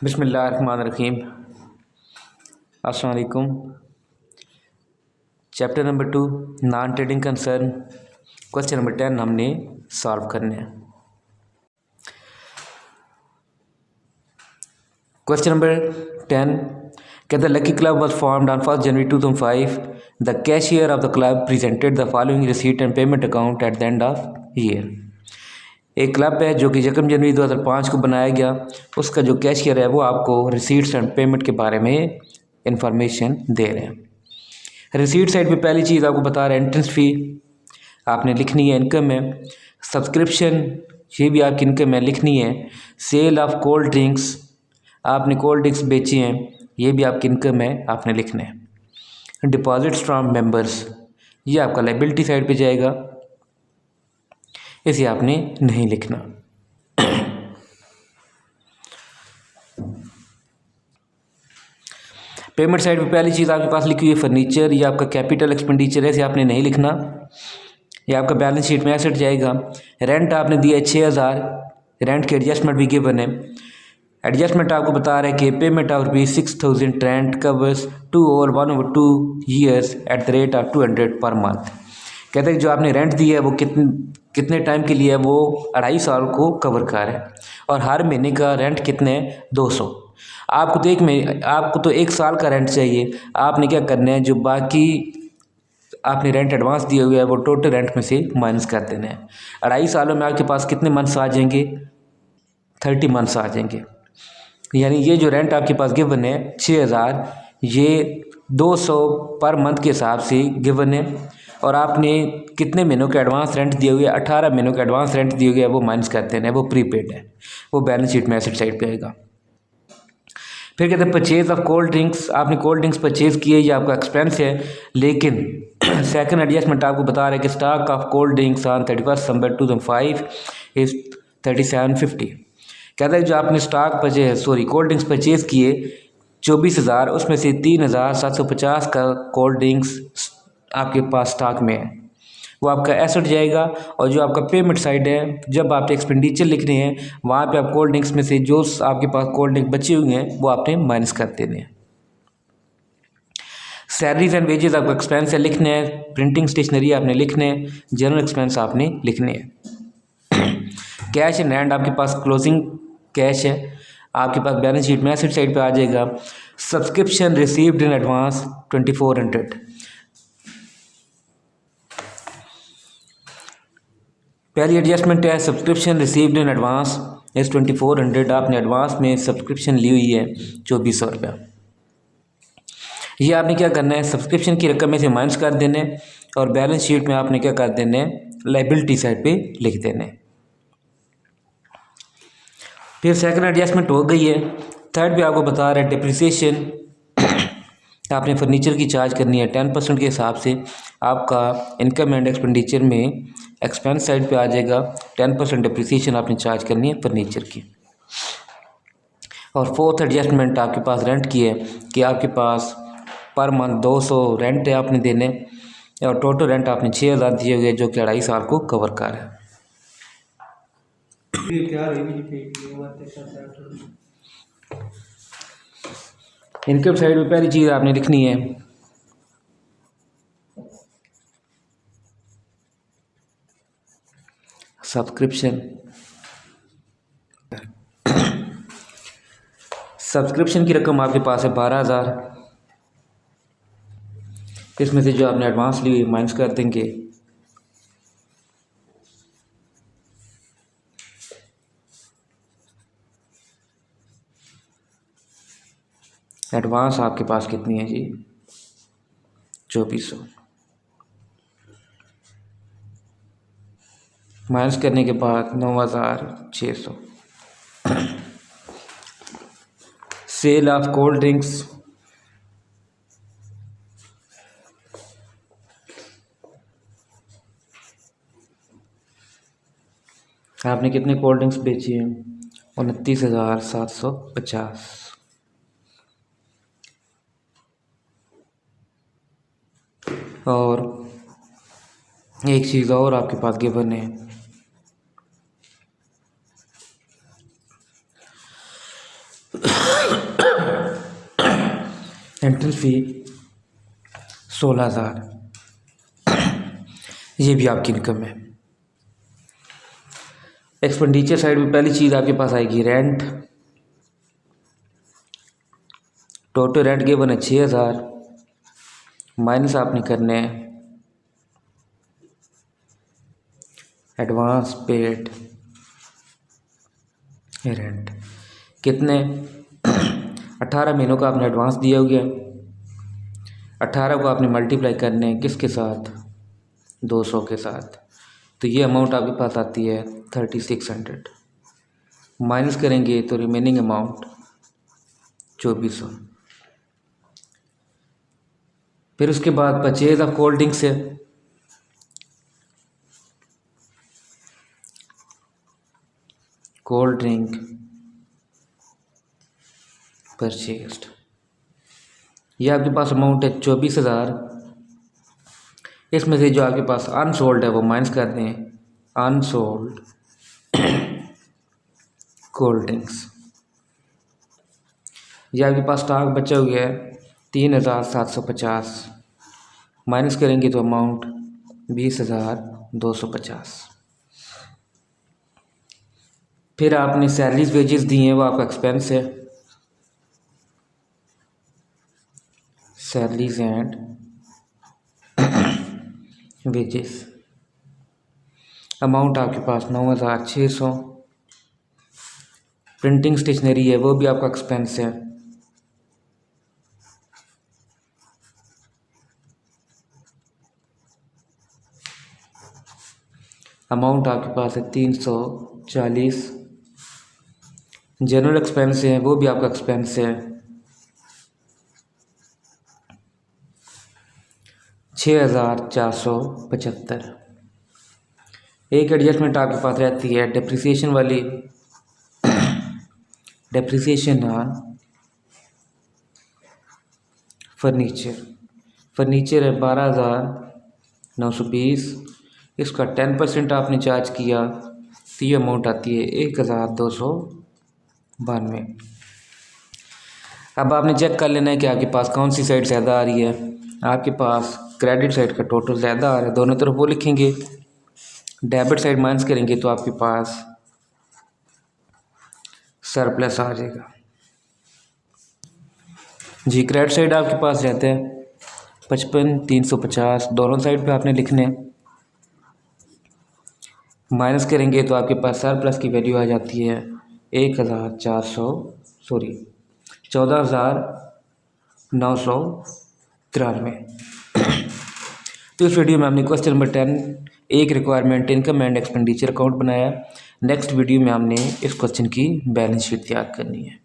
बिस्मिल्लाहिर्रहमानिर्रहीम। अस्सलाम वालेकुम। Chapter number 2 non trading concern, question number 10 हमने सॉल्व करने हैं। क्वेश्चन नंबर 10 कहता है lucky club was formed on 1 January 2005। The cashier of the club presented the following receipt and payment account at the end of year. एक club है जो कि 1 जनवरी 2005 को बनाया गया। उसका जो कैशियर है वो आपको रिसीट्स एंड पेमेंट के बारे में इंफॉर्मेशन दे रहे हैं। रिसीट साइड पे पहली चीज़ आपको बता रहे हैं एंट्रेंस फ़ी आपने लिखनी है, इनकम है। सब्सक्रिप्शन ये भी आपकी इनकम है, लिखनी है। सेल ऑफ कोल्ड ड्रिंक्स, आपने कोल्ड ड्रिंक्स बेची हैं, ये भी आपकी इनकम है, आपने लिखना है। डिपॉजिट्स फ्रॉम मेंबर्स, ये आपका लाइबिलिटी साइड पे जाएगा, इसे आपने नहीं लिखना। पेमेंट साइड पे पहली चीज़ आपके पास लिखी हुई है फर्नीचर, ये आपका कैपिटल एक्सपेंडिचर है, इसे आपने नहीं लिखना, ये आपका बैलेंस शीट में एसेट जाएगा। रेंट आपने दिया है 6000, रेंट की एडजस्टमेंट भी गिवन है। एडजस्टमेंट आपको बता रहा है कि पेमेंट ऑफ ₹6000 रेंट कवर्स 2 और 1/2 years at the rate of 200 per month. कहते हैं जो आपने रेंट दिया है वो कितने टाइम के लिए है, वो 2.5 साल को कवर कर है, और हर महीने का रेंट कितने है 200। आपको तो 1 साल का रेंट चाहिए। आपने क्या करना है, जो बाकी आपने रेंट एडवांस दिए हुए है वो टोटल रेंट में से माइनस कर देना है। 2.5 सालों में आपके पास कितने मंथ्स आ जाएंगे, 30 मंथ्स आ जाएंगे। यानी ये जो रेंट आपके पास गिवन है 6000, ये 200 पर मंथ के हिसाब से गिवन है, और आपने कितने महीनों के एडवांस रेंट दिए हुए, 18 महीनों के एडवांस रेंट दिए हुए है, वो माइनस करते हैं, वो प्रीपेड है, वो बैलेंस शीट में एसेट साइड पे आएगा। फिर कहते हैं परचेज ऑफ कोल्ड ड्रिंक्स, आपने कोल्ड ड्रिंक्स परचेज किए, ये आपका एक्सपेंस है, लेकिन सेकंड एडजस्टमेंट आपको बता रहा है कि stock of cold drinks on 31 December 2005 is 3750। कहता है जो आपने कोल्ड ड्रिंक्स परचेज किए 24,000, उसमें से 3,750 का कोल्ड ड्रिंक्स आपके पास स्टॉक में है, वो आपका एसेट जाएगा। और जो आपका पेमेंट साइड है, जब आप एक्सपेंडिचर लिख रहे हैं वहाँ पे आप कोल्ड ड्रिंक्स में से जो आपके पास कोल्ड ड्रिंक बचे हुए हैं वो आपने माइनस कर देने हैं। सैलरीज एंड वेजेस आपका एक्सपेंस है, लिखने हैं। प्रिंटिंग स्टेशनरी आपने लिखने हैं। जनरल एक्सपेंस आपने लिखने हैं। कैश इन हैंड आपके पास क्लोजिंग कैश है, आपके पास बैलेंस शीट में एसेट साइड पे आ जाएगा। Subscription received in advance 2400। पहली एडजस्टमेंट है सब्सक्रिप्शन रिसीव्ड इन एडवांस इस 2400। आपने एडवांस में सब्सक्रिप्शन ली हुई है 2400 रुपया। ये आपने क्या करना है, सब्सक्रिप्शन की रकम में से माइनस कर देने, और बैलेंस शीट में आपने क्या कर देने, लाइबिलिटी साइड पे लिख देने। फिर सेकंड एडजस्टमेंट हो गई है। थर्ड पे आपको बता रहा है डिप्रिसिएशन, आपने फर्नीचर की चार्ज करनी है 10% के हिसाब से। आपका इनकम एंड एक्सपेंडिचर में एक्सपेंस साइड पे आ जाएगा, 10% डिप्रिसिएशन आपने चार्ज करनी है फर्नीचर की। और फोर्थ एडजस्टमेंट आपके पास रेंट की है कि आपके पास पर मंथ 200 रेंट है आपने देने, और टोटल रेंट आपने 6000 दिए हुए जो कि 2.5 साल को कवर कर है। इनकम साइड में पहली चीज़ आपने लिखनी है सब्सक्रिप्शन। सब्सक्रिप्शन की रकम आपके पास है 12,000, इसमें से जो आपने एडवांस ली माइनस कर देंगे। एडवांस आपके पास कितनी है जी, 2400। माइनस करने के बाद 9600। सेल ऑफ कोल्ड ड्रिंक्स, आपने कितने कोल्ड ड्रिंक्स बेची हैं, 29,750। और एक चीज़ और आपके पास गिवन है, एंट्रेंस फ़ी 16,000, ये भी आपकी इनकम है। एक्सपेंडिचर साइड में पहली चीज़ आपके पास आएगी रेंट। टोटल रेंट गिवन है 6,000, माइनस आपने करने एडवांस पेड रेंट। कितने 18 महीनों का आपने एडवांस दिया हुआ है। 18 को आपने मल्टीप्लाई करने हैं किसके साथ, 200 के साथ, तो ये अमाउंट आपके पास आती है 3600। माइनस करेंगे तो रिमेनिंग अमाउंट 2400। फिर उसके बाद परचेज ऑफ कोल्ड ड्रिंक से कोल्ड ड्रिंक परचेज्ड, ये आपके पास अमाउंट है 24,000। इसमें से जो आपके पास अनसोल्ड है वो माइनस कर दें, अनसोल्ड कोल्ड ड्रिंक्स। ये आपके पास स्टॉक बचा हुआ है 3,750, माइनस करेंगे तो अमाउंट 20,250। फिर आपने सैलरीज वेजेस दी हैं, वो आपका एक्सपेंस है। सैलरीज एंड वेजेस अमाउंट आपके पास 9,600। प्रिंटिंग स्टेशनरी है, वो भी आपका एक्सपेंस है। अमाउंट आपके पास है 340। जनरल एक्सपेंस है, वो भी आपका एक्सपेंस है 6,475। एक एडजस्टमेंट आपके पास रहती है डेप्रिसिएशन वाली, डेप्रिसिएशन ऑन फर्नीचर। फर्नीचर है 12,920, इसका 10% आपने चार्ज किया तो ये अमाउंट आती है 1,292। अब आपने चेक कर लेना है कि आपके पास कौन सी साइड ज़्यादा आ रही है। आपके पास क्रेडिट साइड का टोटल ज़्यादा आ रहा है, दोनों तरफ वो लिखेंगे। डेबिट साइड माइनस करेंगे तो आपके पास सरप्लस आ जाएगा। जी क्रेडिट साइड आपके पास रहता है 55,350, दोनों साइड पे आपने लिखने। माइनस करेंगे तो आपके पास सरप्लस की वैल्यू आ जाती है 14,993। तो इस वीडियो में हमने क्वेश्चन नंबर 10 एक requirement income and expenditure account बनाया। नेक्स्ट वीडियो में हमने इस क्वेश्चन की बैलेंस शीट तैयार करनी है।